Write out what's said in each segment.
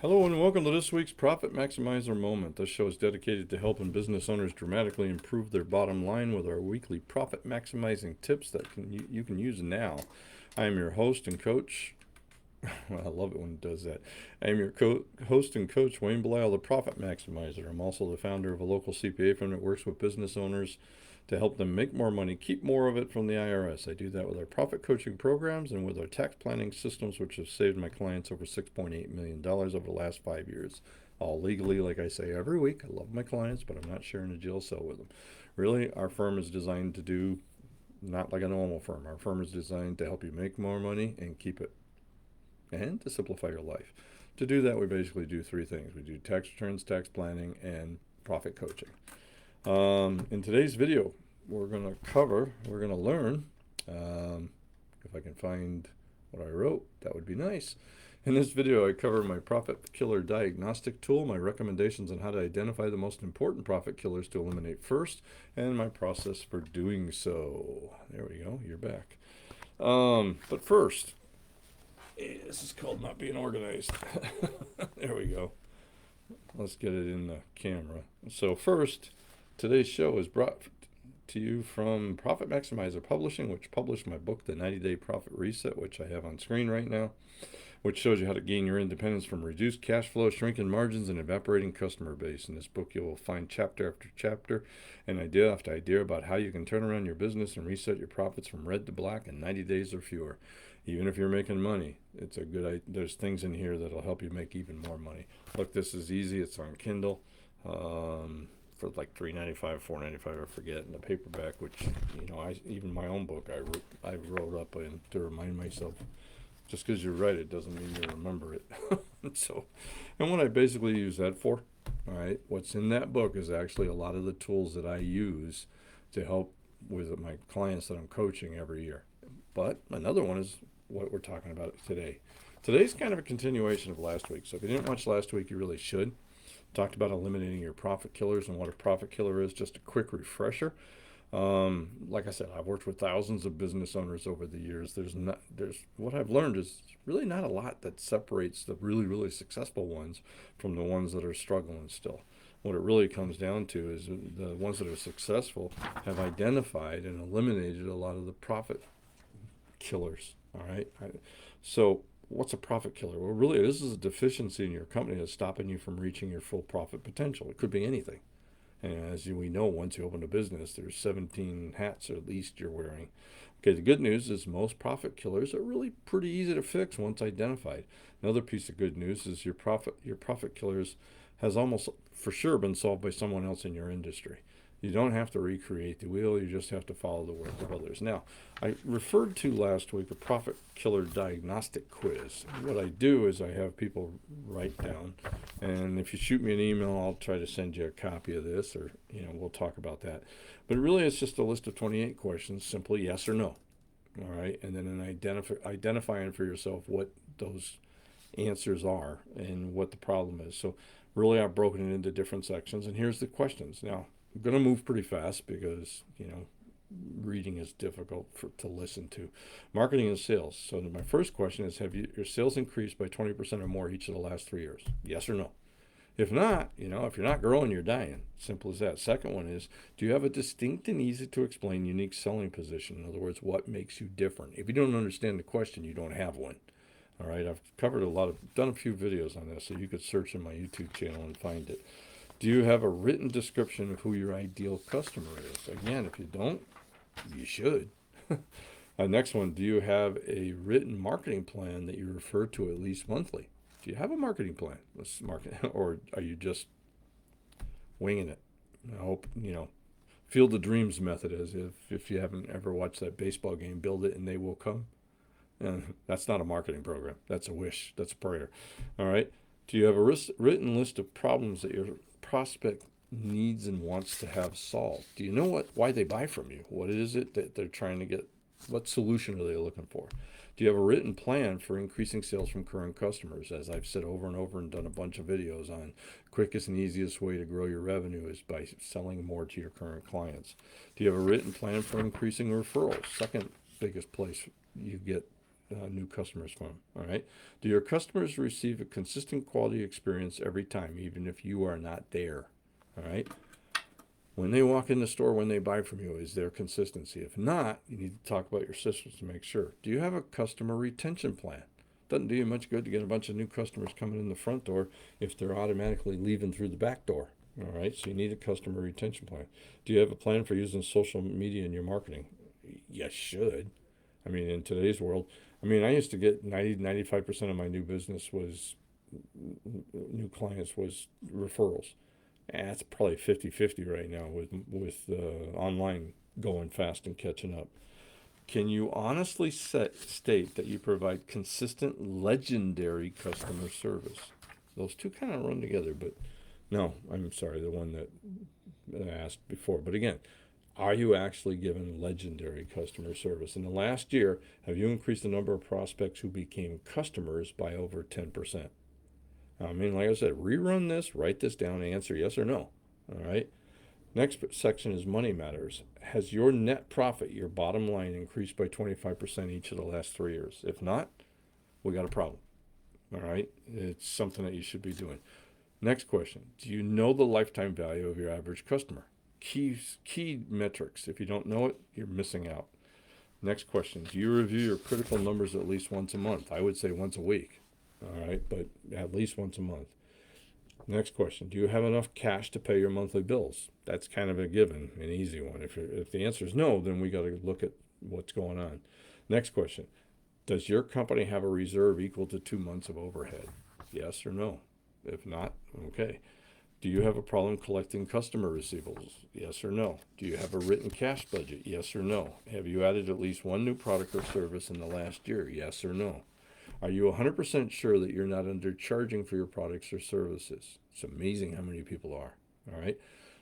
Hello and welcome to this week's Profit Maximizer Moment. This show is dedicated to helping business owners dramatically improve their bottom line with our weekly profit maximizing tips that you can use now. I am your host and coach. Well, I love it when it does that. I am your host and coach, Wayne Belial, the Profit Maximizer. I'm also the founder of a local CPA firm that works with business owners to help them make more money, keep more of it from the IRS. I do that with our profit coaching programs and with our tax planning systems, which have saved my clients over $6.8 million over the last 5 years. All legally, like I say every week. I love my clients, but I'm not sharing a jail cell with them. Really, our firm is designed to do not like a normal firm. Our firm is designed to help you make more money and keep it, and to simplify your life. To do that, we basically do three things. We do tax returns, tax planning, and profit coaching. In today's video, we're going to learn, if I can find what I wrote, that would be nice. In this video, I cover my Profit Killer Diagnostic tool, my recommendations on how to identify the most important profit killers to eliminate first, and my process for doing so. There we go, you're back. But first, this is called not being organized. There we go. Let's get it in the camera. So first, today's show is brought to you from Profit Maximizer Publishing, which published my book, The 90-Day Profit Reset, which I have on screen right now, which shows you how to gain your independence from reduced cash flow, shrinking margins, and evaporating customer base. In this book, you will find chapter after chapter and idea after idea about how you can turn around your business and reset your profits from red to black in 90 days or fewer. Even if you're making money, it's a good idea. There's things in here that'll help you make even more money. Look, this is easy. It's on Kindle. For like $3.95, $4.95, I forget, in the paperback, which, even my own book, I wrote up in to remind myself, just because you write it doesn't mean you remember it. And what I basically use that for, all right, what's in that book is actually a lot of the tools that I use to help with my clients that I'm coaching every year. But another one is what we're talking about today. Today's kind of a continuation of last week, so if you didn't watch last week, you really should. Talked about eliminating your profit killers and what a profit killer is. Just a quick refresher. Like I said, I've worked with thousands of business owners over the years. There's what I've learned is really not a lot that separates the really, really successful ones from the ones that are struggling still. What it really comes down to is the ones that are successful have identified and eliminated a lot of the profit killers. All right. So what's a profit killer? Well, really, this is a deficiency in your company that's stopping you from reaching your full profit potential. It could be anything. And as we know, once you open a business, there's 17 hats at least you're wearing. Okay, the good news is most profit killers are really pretty easy to fix once identified. Another piece of good news is your profit killers has almost for sure been solved by someone else in your industry. You don't have to recreate the wheel, you just have to follow the work of others. Now, I referred to last week a Profit Killer Diagnostic Quiz. What I do is I have people write down, and if you shoot me an email, I'll try to send you a copy of this, or we'll talk about that. But really, it's just a list of 28 questions, simply yes or no. All right, and then identifying for yourself what those answers are and what the problem is. So really, I've broken it into different sections, and here's the questions. Now, I'm going to move pretty fast because, reading is difficult to listen to. Marketing and sales. So my first question is, have your sales increased by 20% or more each of the last 3 years? Yes or no? If not, if you're not growing, you're dying. Simple as that. Second one is, do you have a distinct and easy to explain unique selling position? In other words, what makes you different? If you don't understand the question, you don't have one. All right, I've done a few videos on this, so you could search in my YouTube channel and find it. Do you have a written description of who your ideal customer is? Again, if you don't, you should. Next one, do you have a written marketing plan that you refer to at least monthly? Do you have a marketing plan? Or are you just winging it? I hope, Field of Dreams method is if you haven't ever watched that baseball game, build it and they will come. That's not a marketing program. That's a wish. That's a prayer. All right. Do you have a written list of problems that your prospect needs and wants to have solved? Do you know why they buy from you? What is it that they're trying to get? What solution are they looking for? Do you have a written plan for increasing sales from current customers? As I've said over and over and done a bunch of videos on, quickest and easiest way to grow your revenue is by selling more to your current clients. Do you have a written plan for increasing referrals? Second biggest place you get new customers from them. All right. Do your customers receive a consistent quality experience every time, even if you are not there? All right. When they walk in the store, when they buy from you, is there consistency? If not, you need to talk about your systems to make sure. Do you have a customer retention plan? Doesn't do you much good to get a bunch of new customers coming in the front door if they're automatically leaving through the back door. All right, so you need a customer retention plan. Do you have a plan for using social media in your marketing? You should. I mean, in today's world, I mean, I used to get 95% of my new business was new clients was referrals. And that's probably 50-50 right now with online going fast and catching up. Can you honestly state that you provide consistent, legendary customer service? Those two kind of run together, but no, I'm sorry, the one that I asked before. But again, are you actually giving legendary customer service? In the last year, have you increased the number of prospects who became customers by over 10%? I mean, like I said, rerun this, write this down, answer yes or no. All right. Next section is money matters. Has your net profit, your bottom line, increased by 25% each of the last 3 years? If not, we got a problem. All right. It's something that you should be doing. Next question. Do you know the lifetime value of your average customer? Key metrics. If you don't know it, you're missing out. Next question. Do you review your critical numbers at least once a month? I would say once a week. All right, but at least once a month. Next question. Do you have enough cash to pay your monthly bills? That's kind of a given, an easy one. If the answer is no, then we got to look at what's going on. Next question. Does your company have a reserve equal to 2 months of overhead? Yes or no? If not, okay. Do you have a problem collecting customer receivables? Yes or no? Do you have a written cash budget? Yes or no? Have you added at least one new product or service in the last year? Yes or no? Are you 100% sure that you're not undercharging for your products or services? It's amazing how many people are. All right.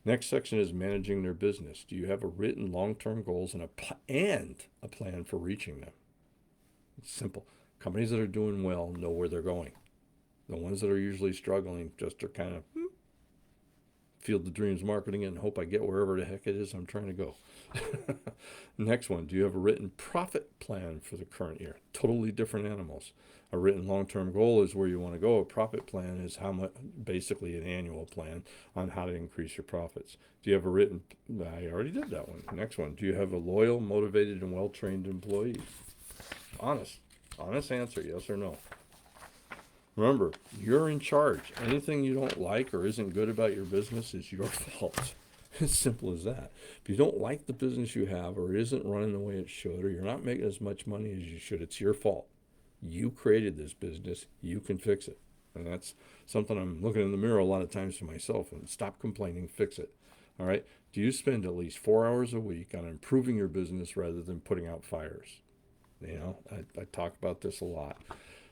Next section is managing their business. Do you have a written long-term goals and a plan for reaching them? It's simple. Companies that are doing well know where they're going. The ones that are usually struggling just are kind of field the dreams marketing it and hope I get wherever the heck it is I'm trying to go. Next one, do you have a written profit plan for the current year? Totally different animals. A written long-term goal is where you want to go. A profit plan is how much, basically an annual plan on how to increase your profits. Do you have a written, I already did that one. Next one, do you have a loyal, motivated, and well-trained employees? Honest answer, yes or no. Remember, you're in charge. Anything you don't like or isn't good about your business is your fault. As simple as that. If you don't like the business you have or it isn't running the way it should or you're not making as much money as you should, it's your fault. You created this business. You can fix it. And that's something I'm looking in the mirror a lot of times to myself and stop complaining, fix it. All right? Do you spend at least 4 hours a week on improving your business rather than putting out fires? You know, I talk about this a lot.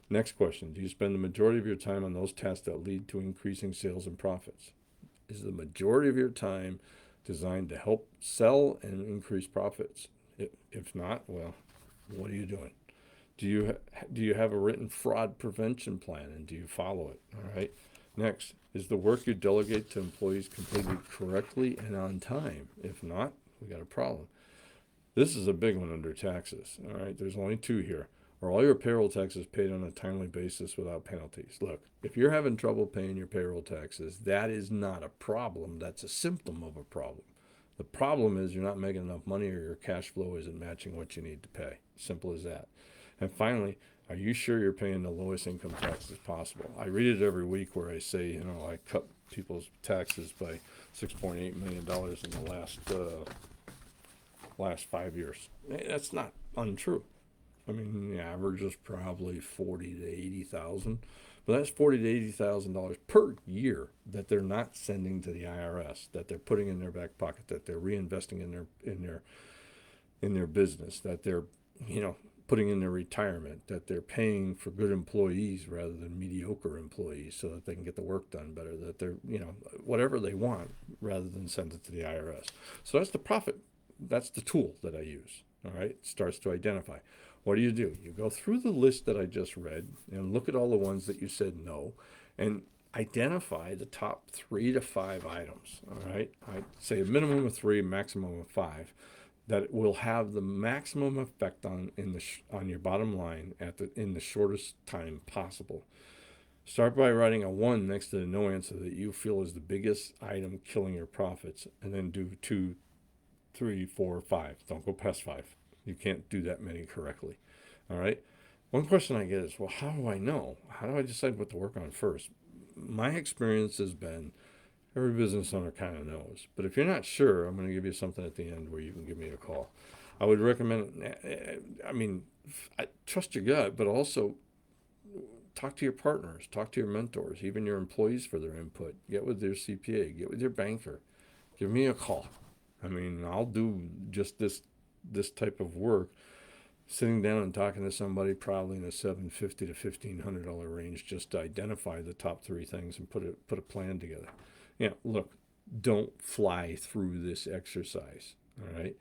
Next question. Do you spend the majority of your time on those tasks that lead to increasing sales and profits? Is the majority of your time designed to help sell and increase profits? If not, well, what are you doing? Do you have a written fraud prevention plan and do you follow it? All right. Next, is the work you delegate to employees completed correctly and on time? If not, we got a problem. This is a big one under taxes. All right. There's only 2 here. Are all your payroll taxes paid on a timely basis without penalties? Look, if you're having trouble paying your payroll taxes, that is not a problem. That's a symptom of a problem. The problem is you're not making enough money or your cash flow isn't matching what you need to pay. Simple as that. And finally, are you sure you're paying the lowest income taxes possible? I read it every week where I say, you know, I cut people's taxes by $6.8 million in the last 5 years. That's not untrue. I mean, the average is probably $40,000 to $80,000, but that's $40,000 to $80,000 per year that they're not sending to the IRS, that they're putting in their back pocket, that they're reinvesting in their business, that they're, you know, putting in their retirement, that they're paying for good employees rather than mediocre employees, so that they can get the work done better, that they're, you know, whatever they want rather than send it to the IRS. So that's the profit. That's the tool that I use. All right, it starts to identify. What do? You go through the list that I just read and look at all the ones that you said no and identify the top 3 to 5 items. All right. I'd say a minimum of 3, maximum of 5 that it will have the maximum effect on your bottom line in the shortest time possible. Start by writing a 1 next to the no answer that you feel is the biggest item killing your profits, and then do 2, 3, 4, 5. Don't go past 5. You can't do that many correctly. All right. One question I get is, well, how do I know? How do I decide what to work on first? My experience has been every business owner kind of knows. But if you're not sure, I'm going to give you something at the end where you can give me a call. I would recommend, I mean, trust your gut, but also talk to your partners, talk to your mentors, even your employees for their input. Get with your CPA, get with your banker. Give me a call. I mean, I'll do just this type of work. Sitting down and talking to somebody probably in a $750 to $1,500 range just to identify the top 3 things and put a plan together. Yeah, look, don't fly through this exercise. All right.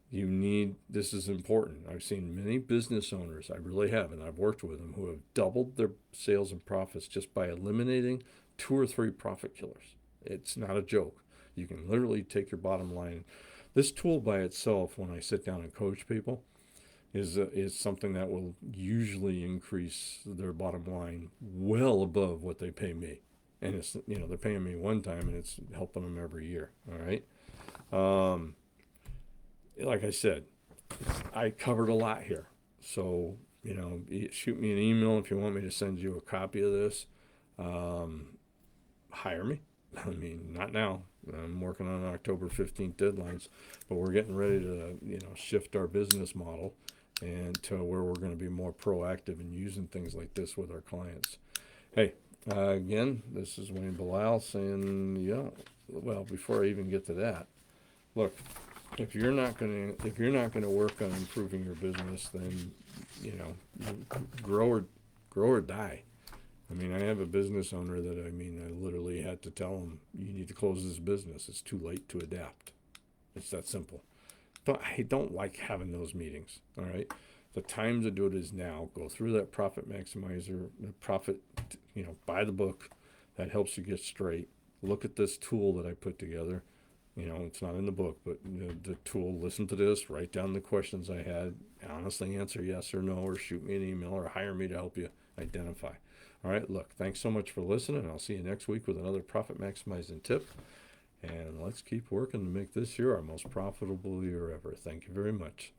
This is important. I've seen many business owners, I really have, and I've worked with them, who have doubled their sales and profits just by eliminating 2 or 3 profit killers. It's not a joke. You can literally take your bottom line. This tool by itself, when I sit down and coach people, is something that will usually increase their bottom line well above what they pay me. And it's, they're paying me one time and it's helping them every year. All right. Like I said, I covered a lot here. So, shoot me an email if you want me to send you a copy of this. Hire me. I mean, not now. I'm working on October 15th deadlines, but we're getting ready to, shift our business model and to where we're going to be more proactive in using things like this with our clients. Hey, again, this is Wayne Bilal saying, well, before I even get to that, look, if you're not going to work on improving your business, then, grow or die. I mean, I have a business owner that, I literally had to tell him, you need to close this business. It's too late to adapt. It's that simple. I don't like having those meetings. All right. The time to do it is now. Go through that profit maximizer, the profit, buy the book that helps you get straight. Look at this tool that I put together. It's not in the book, but the tool, listen to this, write down the questions I had, honestly answer yes or no, or shoot me an email or hire me to help you identify. All right. Look, thanks so much for listening. I'll see you next week with another profit maximizing tip. And let's keep working to make this year our most profitable year ever. Thank you very much.